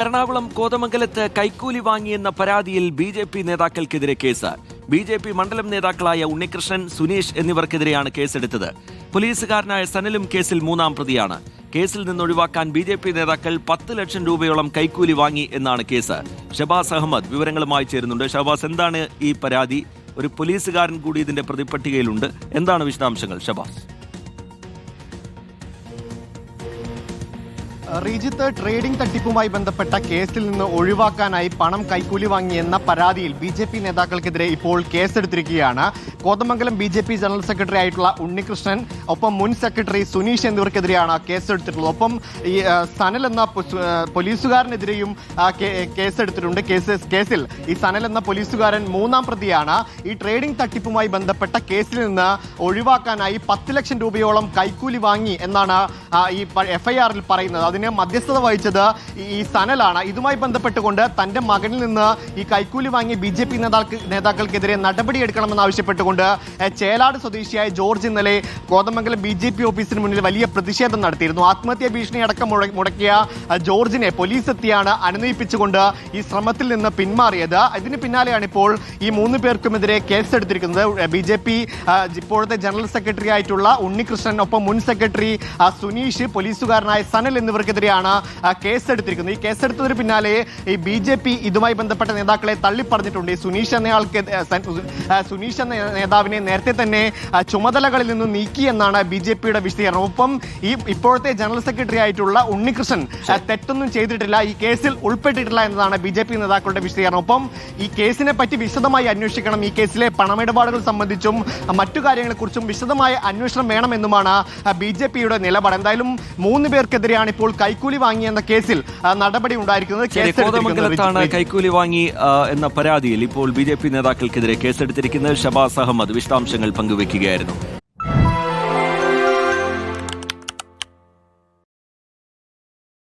എറണാകുളം കോതമംഗലത്ത് കൈക്കൂലി വാങ്ങിയെന്ന പരാതിയിൽ ബി.ജെ.പി. നേതാക്കൾക്കെതിരെ കേസ്. ബി.ജെ.പി. മണ്ഡലം നേതാക്കളായ ഉണ്ണികൃഷ്ണൻ, സുനീഷ് എന്നിവർക്കെതിരെയാണ് കേസെടുത്തത്. പോലീസുകാരനായ സനലും കേസിൽ മൂന്നാം പ്രതിയാണ്. കേസിൽ നിന്നൊഴിവാക്കാൻ ബി.ജെ.പി. നേതാക്കൾ 10 ലക്ഷം രൂപയോളം കൈക്കൂലി വാങ്ങി എന്നാണ് കേസ്. ഷബാസ് അഹമ്മദ് വിവരങ്ങളുമായി ചേരുന്നുണ്ട്. ഷബാസ്, എന്താണ് ഈ പരാതി? ഒരു പോലീസുകാരൻ കൂടി ഇതിന്റെ പ്രതിപട്ടികയിലുണ്ട്. എന്താണ് വിശദാംശങ്ങൾ ഷബാസ്? റീജിത്ത്, ട്രേഡിംഗ് തട്ടിപ്പുമായി ബന്ധപ്പെട്ട കേസിൽ നിന്ന് ഒഴിവാക്കാനായി പണം കൈക്കൂലി വാങ്ങിയെന്ന പരാതിയിൽ ബി.ജെ.പി. നേതാക്കൾക്കെതിരെ ഇപ്പോൾ കേസെടുത്തിരിക്കുകയാണ്. കോതമംഗലം ബി.ജെ.പി. ജനറൽ സെക്രട്ടറി ആയിട്ടുള്ള ഉണ്ണികൃഷ്ണൻ, ഒപ്പം മുൻ സെക്രട്ടറി സുനീഷ് എന്നിവർക്കെതിരെയാണ് കേസെടുത്തിട്ടുള്ളത്. ഒപ്പം ഈ സനൽ എന്ന പോലീസുകാരനെതിരെയും കേസെടുത്തിട്ടുണ്ട്. കേസിൽ ഈ സനൽ എന്ന പോലീസുകാരൻ മൂന്നാം പ്രതിയാണ്. ഈ ട്രേഡിംഗ് തട്ടിപ്പുമായി ബന്ധപ്പെട്ട കേസിൽ നിന്ന് ഒഴിവാക്കാനായി 10 ലക്ഷം രൂപയോളം കൈക്കൂലി വാങ്ങി എന്നാണ് ഈ എഫ്ഐആറിൽ പറയുന്നത്. അതിന് മധ്യസ്ഥത വഹിച്ചത് ഈ സനലാണ്. ഇതുമായി ബന്ധപ്പെട്ടുകൊണ്ട് തന്റെ മകനിൽ നിന്ന് ഈ കൈക്കൂലി വാങ്ങിയ ബി.ജെ.പി. നേതാക്കൾക്കെതിരെ നടപടിയെടുക്കണമെന്ന് ആവശ്യപ്പെട്ടുകൊണ്ട് ചേലാട് സ്വദേശിയായ ജോർജ് ഇന്നലെ കോതമംഗലം ബി.ജെ.പി. ഓഫീസിന് മുന്നിൽ വലിയ പ്രതിഷേധം നടത്തിയിരുന്നു. ആത്മഹത്യാ ഭീഷണി അടക്കം മുടക്കിയ ജോർജിനെ പോലീസ് എത്തിയാണ് അനുനയിപ്പിച്ചുകൊണ്ട് ഈ ശ്രമത്തിൽ നിന്ന് പിന്മാറിയത്. ഇതിന് പിന്നാലെയാണ് ഇപ്പോൾ ഈ 3 പേർക്കുമെതിരെ കേസെടുത്തിരിക്കുന്നത്. ബി.ജെ.പി. ഇപ്പോഴത്തെ ജനറൽ സെക്രട്ടറി ആയിട്ടുള്ള ഉണ്ണികൃഷ്ണൻ, ഒപ്പം മുൻ സെക്രട്ടറി സുനീഷ്, പോലീസുകാരനായ സനൽ എന്നിവർക്കെതിരെയാണ് കേസെടുത്തിരിക്കുന്നത്. ഈ കേസെടുത്തതിന് പിന്നാലെ ഈ ബി.ജെ.പി. ഇതുമായി ബന്ധപ്പെട്ട നേതാക്കളെ തള്ളിപ്പറഞ്ഞിട്ടുണ്ട്. സുനീഷ് എന്ന നേതാവിനെ നേരത്തെ തന്നെ ചുമതലകളിൽ നിന്ന് നീക്കി എന്നാണ് ബി.ജെ.പിയുടെ വിശദീകരണം. ഒപ്പം ഈ ഇപ്പോഴത്തെ ജനറൽ സെക്രട്ടറി ആയിട്ടുള്ള ഉണ്ണികൃഷ്ണൻ തെറ്റൊന്നും ചെയ്തിട്ടില്ല, ഈ കേസിൽ ഉൾപ്പെട്ടിട്ടില്ല എന്നതാണ് ബി.ജെ.പി. നേതാക്കളുടെ വിശദീകരണം. ഒപ്പം ഈ കേസിനെ പറ്റി വിശദമായി അന്വേഷിക്കണം, ഈ കേസിലെ പണമിടപാടുകൾ സംബന്ധിച്ചും മറ്റു കാര്യങ്ങളെക്കുറിച്ചും വിശദമായ അന്വേഷണം വേണമെന്നുമാണ് ബി.ജെ.പിയുടെ നിലപാട്. എന്തായാലും 3 പേർക്കെതിരെയാണ് ഇപ്പോൾ കൈക്കൂലി വാങ്ങിയെന്ന കേസിൽ നടപടി ഉണ്ടായിരിക്കുന്നത്. കോതമംഗലത്താണ് കൈക്കൂലി വാങ്ങി എന്ന പരാതിയിൽ ഇപ്പോൾ ബി.ജെ.പി. നേതാക്കൾക്കെതിരെ കേസെടുത്തിരിക്കുന്നത്. ഷബാസ് അഹമ്മദ് വിശദാംശങ്ങൾ പങ്കുവയ്ക്കുകയായിരുന്നു.